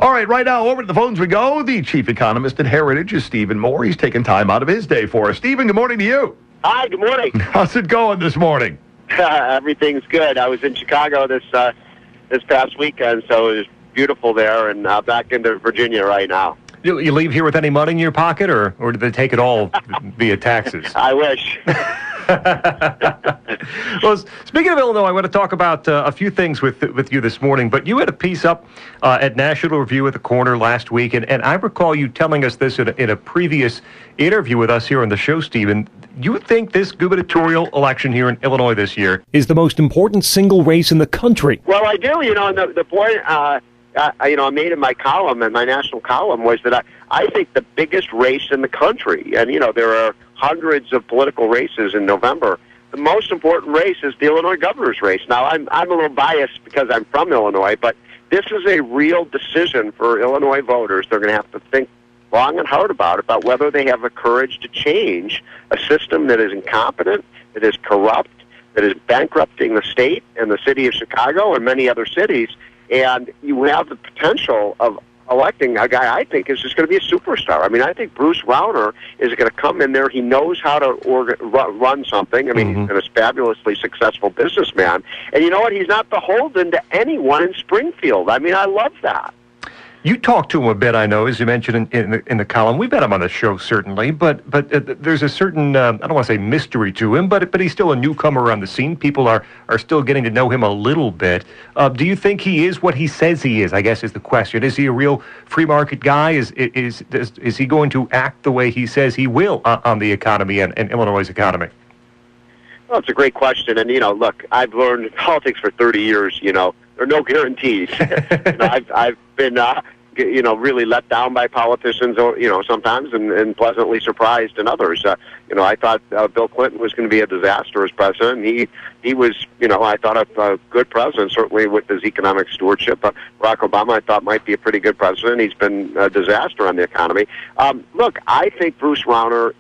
All right now, over to the phones we go. The chief economist at Heritage is Stephen Moore. He's taking time out of his day for us. Stephen, good morning to you. Hi, good morning. How's it going this morning? Everything's good. I was in Chicago this past weekend, so it was beautiful there, and back into Virginia right now. You leave here with any money in your pocket, or did they take it all via taxes? I wish. Well, speaking of Illinois, I want to talk about a few things with you this morning. But you had a piece up at National Review at the Corner last week, and I recall you telling us this in a previous interview with us here on the show, Stephen. You think this gubernatorial election here in Illinois this year is the most important single race in the country? Well, I do. And the point I made in my column, and my national column, was that I think the biggest race in the country, and there are hundreds of political races in November. The most important race is the Illinois governor's race. Now, I'm a little biased because I'm from Illinois, but this is a real decision for Illinois voters. They're going to have to think long and hard about whether they have the courage to change a system that is incompetent, that is corrupt, that is bankrupting the state and the city of Chicago and many other cities. And you have the potential of electing a guy I think is just going to be a superstar. I mean, I think Bruce Rauner is going to come in there. He knows how to run something. I mean, he's been a fabulously successful businessman. And you know what? He's not beholden to anyone in Springfield. I mean, I love that. You talked to him a bit, I know, as you mentioned in the column. We've had him on the show, certainly, but there's a certain, I don't want to say mystery to him, but he's still a newcomer on the scene. People are still getting to know him a little bit. Do you think he is what he says he is, I guess, is the question. Is he a real free market guy? Is he going to act the way he says he will on the economy and Illinois' economy? Well, it's a great question. And, look, I've learned politics for 30 years, there are no guarantees. I've been, really let down by politicians, sometimes, and pleasantly surprised in others. I thought Bill Clinton was going to be a disaster as president. He was, I thought a good president, certainly with his economic stewardship. Barack Obama, I thought, might be a pretty good president. He's been a disaster on the economy. Look, I think Bruce Rauner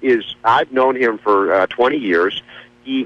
I've known him for 20 years. He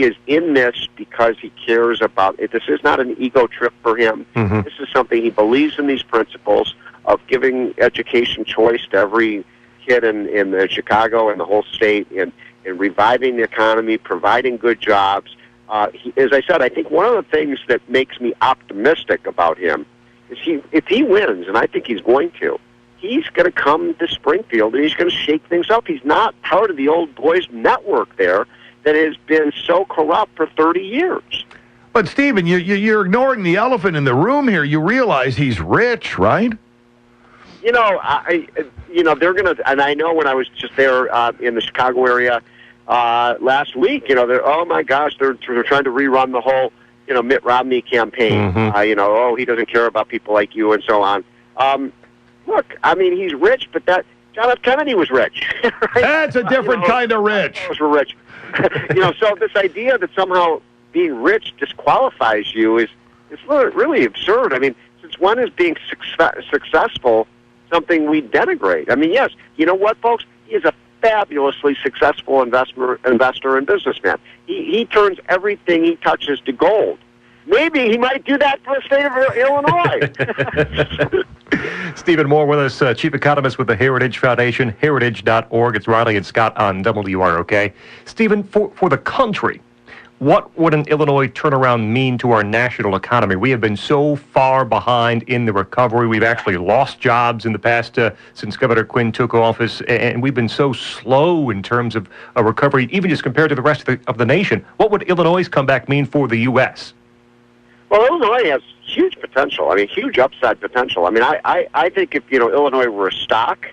is in this because he cares about it. This is not an ego trip for him. This is something he believes in, these principles of giving education choice to every kid in Chicago and the whole state, and reviving the economy, providing good jobs. As I said, I think one of the things that makes me optimistic about him is if he wins, and I think he's going to, he's going to come to Springfield and he's going to shake things up. He's not part of the old boys network there that has been so corrupt for 30 years. But, Stephen, you're ignoring the elephant in the room here. You realize he's rich, right? They're going to, and I know when I was just there in the Chicago area last week, oh my gosh, they're trying to rerun the whole, Mitt Romney campaign. He doesn't care about people like you and so on. Look, I mean, he's rich, but John F. Kennedy was rich. Right? That's a different kind of rich. Those were rich. So this idea that somehow being rich disqualifies you is really absurd. I mean, since when is being successful something we denigrate? I mean, yes, you know what, folks? He is a fabulously successful investor and businessman. He turns everything he touches to gold. Maybe he might do that for the state of Illinois. Stephen Moore with us, chief economist with the Heritage Foundation, heritage.org. It's Riley and Scott on WROK. Stephen, for the country, what would an Illinois turnaround mean to our national economy? We have been so far behind in the recovery. We've actually lost jobs in the past since Governor Quinn took office, and we've been so slow in terms of a recovery, even just compared to the rest of the nation. What would Illinois' comeback mean for the U.S.? Well, Illinois has huge potential. I mean, huge upside potential. I mean, I think if, Illinois were a stock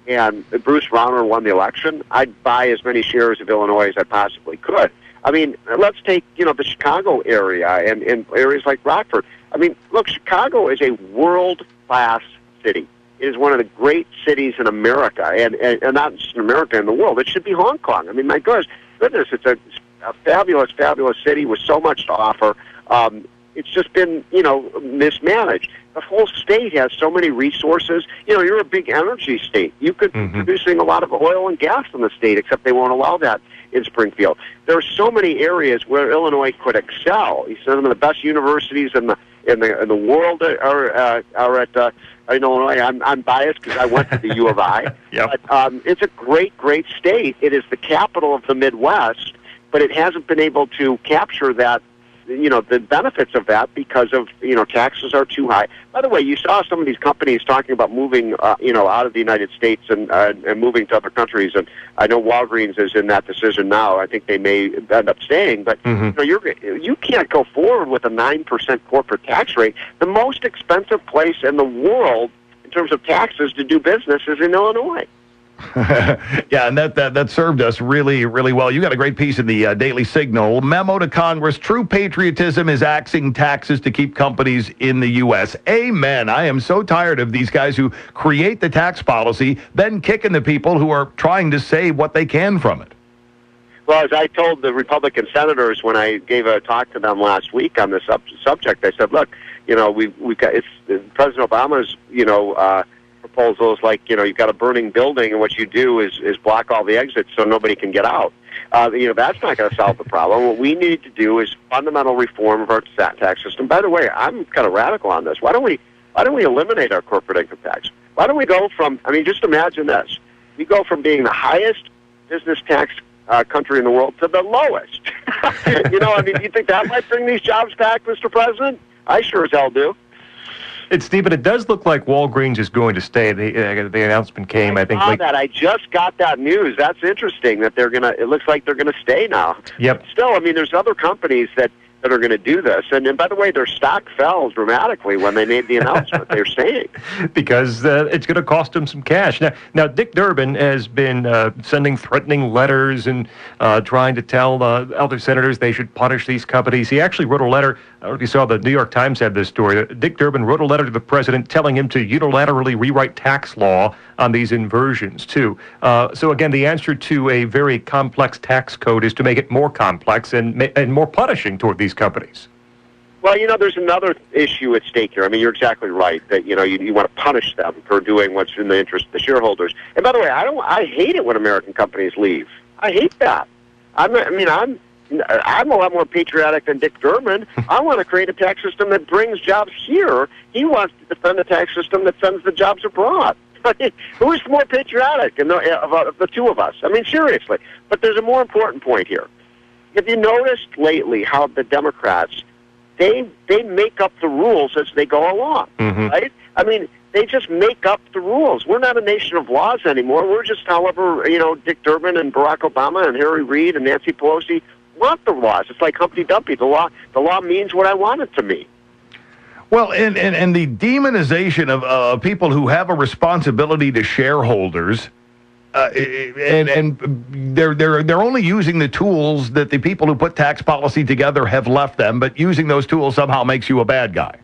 and Bruce Rauner won the election, I'd buy as many shares of Illinois as I possibly could. I mean, let's take, the Chicago area and areas like Rockford. I mean, look, Chicago is a world-class city. It is one of the great cities in America, and not just in America, in the world. It should be Hong Kong. I mean, my goodness, it's a fabulous, fabulous city with so much to offer. It's just been, mismanaged. The whole state has so many resources. You're a big energy state. You could be producing a lot of oil and gas in the state, except they won't allow that in Springfield. There are so many areas where Illinois could excel. Some of the best universities in in the world are at Illinois. I'm biased because I went to the U of I. Yep. But it's a great state. It is the capital of the Midwest, but it hasn't been able to capture that, the benefits of that because of, taxes are too high. By the way, you saw some of these companies talking about moving, out of the United States and moving to other countries. And I know Walgreens is in that decision now. I think they may end up staying. But, you can't go forward with a 9% corporate tax rate. The most expensive place in the world in terms of taxes to do business is in Illinois. Yeah, and that served us really, really well. You got a great piece in the Daily Signal. Memo to Congress, true patriotism is axing taxes to keep companies in the U.S. Amen. I am so tired of these guys who create the tax policy, then kicking the people who are trying to save what they can from it. Well, as I told the Republican senators when I gave a talk to them last week on this subject, I said, look, we've got President Obama's, proposals like, you've got a burning building and what you do is block all the exits so nobody can get out. That's not going to solve the problem. What we need to do is fundamental reform of our tax system. By the way, I'm kind of radical on this. Why don't we eliminate our corporate income tax? Why don't we go from, just imagine this. We go from being the highest business tax country in the world to the lowest. You think that might bring these jobs back, Mr. President? I sure as hell do. Stephen, it does look like Walgreens is going to stay. The announcement came, I think. I just got that news. That's interesting that it looks like they're going to stay now. Yep. But still, there's other companies that are going to do this. And by the way, their stock fell dramatically when they made the announcement. They're staying. Because it's going to cost them some cash. Now, Dick Durbin has been sending threatening letters and trying to tell other senators they should punish these companies. He actually wrote a letter. I don't know if you saw the New York Times had this story. Dick Durbin wrote a letter to the president telling him to unilaterally rewrite tax law on these inversions, too. So, again, the answer to a very complex tax code is to make it more complex and more punishing toward these companies. Well, there's another issue at stake here. You're exactly right that, you want to punish them for doing what's in the interest of the shareholders. And by the way, I hate it when American companies leave. I hate that. I'm a lot more patriotic than Dick Durbin. I want to create a tax system that brings jobs here. He wants to defend a tax system that sends the jobs abroad. Who's more patriotic of the two of us? Seriously. But there's a more important point here. Have you noticed lately how the Democrats, they make up the rules as they go along, right? They just make up the rules. We're not a nation of laws anymore. We're just, however, Dick Durbin and Barack Obama and Harry Reid and Nancy Pelosi want the laws. It's like Humpty Dumpty. The law means what I want it to mean. Well, and the demonization of people who have a responsibility to shareholders, and they're only using the tools that the people who put tax policy together have left them, but using those tools somehow makes you a bad guy.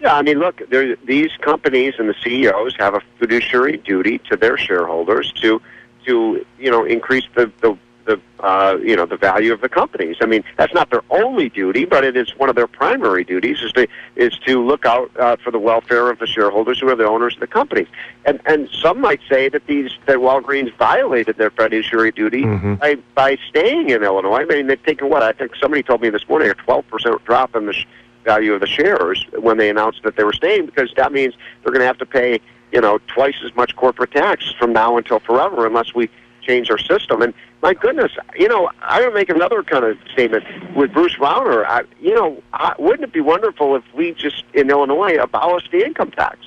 Yeah, look, these companies and the CEOs have a fiduciary duty to their shareholders to increase the value of the companies. That's not their only duty, but it is one of their primary duties is to look out for the welfare of the shareholders who are the owners of the companies. And some might say that Walgreens violated their fiduciary duty by staying in Illinois. They've taken what? I think somebody told me this morning a 12% drop in the value of the shares when they announced that they were staying, because that means they're going to have to pay twice as much corporate tax from now until forever unless we change our system. And my goodness, I would make another kind of statement with Bruce Rauner. Wouldn't it be wonderful if we just, in Illinois, abolished the income tax?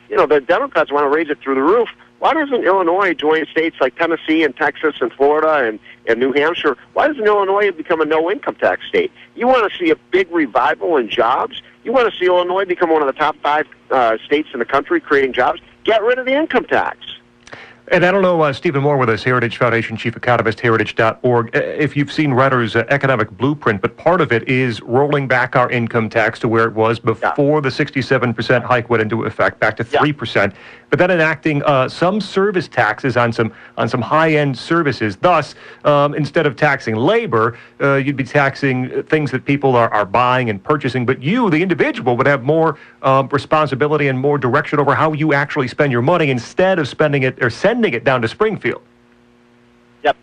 The Democrats want to raise it through the roof. Why doesn't Illinois join states like Tennessee and Texas and Florida and New Hampshire? Why doesn't Illinois become a no-income tax state? You want to see a big revival in jobs? You want to see Illinois become one of the top 5 states in the country creating jobs? Get rid of the income tax. And I don't know, Stephen Moore with us, Heritage Foundation Chief Economist, heritage.org, if you've seen Rutter's economic blueprint, but part of it is rolling back our income tax to where it was before the 67% hike went into effect, back to 3%, but then enacting some service taxes on some high-end services. Thus, instead of taxing labor, you'd be taxing things that people are buying and purchasing, but you, the individual, would have more responsibility and more direction over how you actually spend your money instead of spending it or sending it down to Springfield. Yep.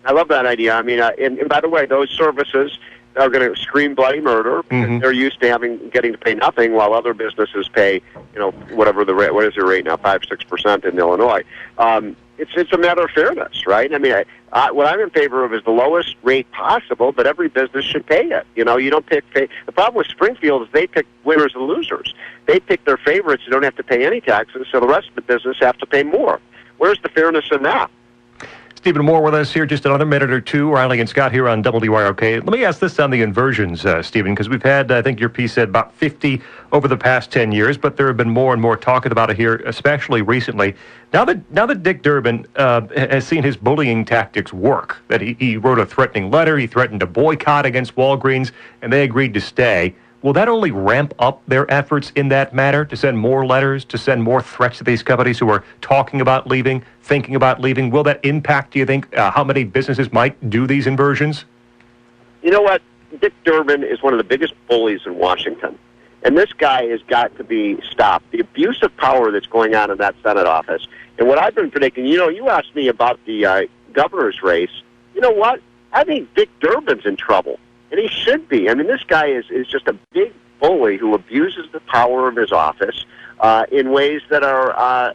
I love that idea. And by the way, those services are going to scream bloody murder because they're used to getting to pay nothing, while other businesses pay, whatever the rate. What is the rate now? 5-6% in Illinois. It's a matter of fairness, right? I mean, what I'm in favor of is the lowest rate possible, but every business should pay it. You don't pick. The problem with Springfield is they pick winners and losers. They pick their favorites who don't have to pay any taxes, so the rest of the business have to pay more. Where's the fairness in that? Stephen Moore with us here, just another minute or two. Riley and Scott here on WROK. Let me ask this on the inversions, Stephen, because we've had, I think your piece said, about 50 over the past 10 years, but there have been more and more talking about it here, especially recently. Now that Dick Durbin has seen his bullying tactics work, that he wrote a threatening letter, he threatened to boycott against Walgreens, and they agreed to stay. Will that only ramp up their efforts in that matter, to send more letters, to send more threats to these companies who are talking about leaving, thinking about leaving? Will that impact, do you think, how many businesses might do these inversions? You know what? Dick Durbin is one of the biggest bullies in Washington. And this guy has got to be stopped. The abuse of power that's going on in that Senate office. And what I've been predicting, you asked me about the governor's race. You know what? I think Dick Durbin's in trouble. And he should be. I mean, this guy is just a big bully who abuses the power of his office in ways that are,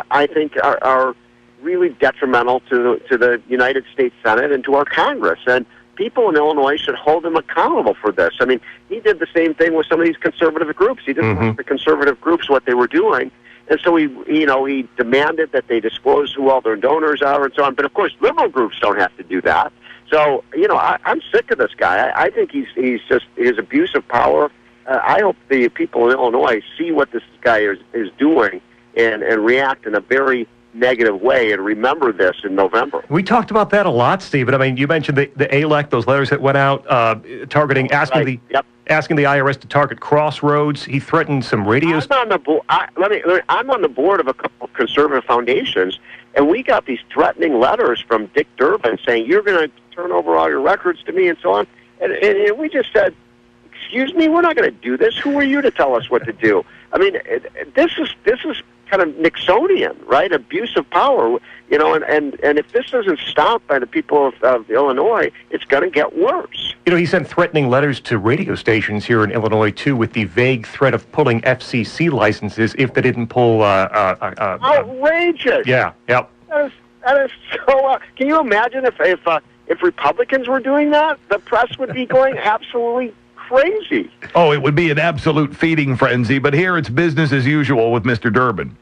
I think, are really detrimental to the United States Senate and to our Congress. And people in Illinois should hold him accountable for this. I mean, he did the same thing with some of these conservative groups. He didn't want the conservative groups what they were doing. And so he demanded that they disclose who all their donors are and so on. But of course, liberal groups don't have to do that. So, I'm sick of this guy. I think he's just his abuse of power. I hope the people in Illinois see what this guy is doing and react in a very negative way and remember this in November. We talked about that a lot, Stephen. I mean, you mentioned the ALEC, those letters that went out targeting, asking the IRS to target Crossroads. He threatened some radios. I'm on the board of a couple of conservative foundations, and we got these threatening letters from Dick Durbin saying, you're going to turn over all your records to me and so on. And we just said, excuse me, we're not going to do this. Who are you to tell us what to do? I mean, this is kind of Nixonian, right? Abuse of power, and if this isn't stopped by the people of Illinois, it's going to get worse. He sent threatening letters to radio stations here in Illinois, too, with the vague threat of pulling FCC licenses if they didn't pull... outrageous! Yeah, yep. That is so... can you imagine if Republicans were doing that? The press would be going absolutely crazy. Oh, it would be an absolute feeding frenzy, but here it's business as usual with Mr. Durbin.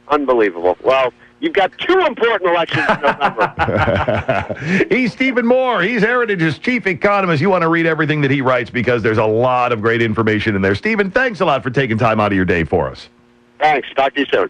Unbelievable. Well, you've got two important elections in November. He's Stephen Moore. He's Heritage's chief economist. You want to read everything that he writes because there's a lot of great information in there. Stephen, thanks a lot for taking time out of your day for us. Thanks. Talk to you soon.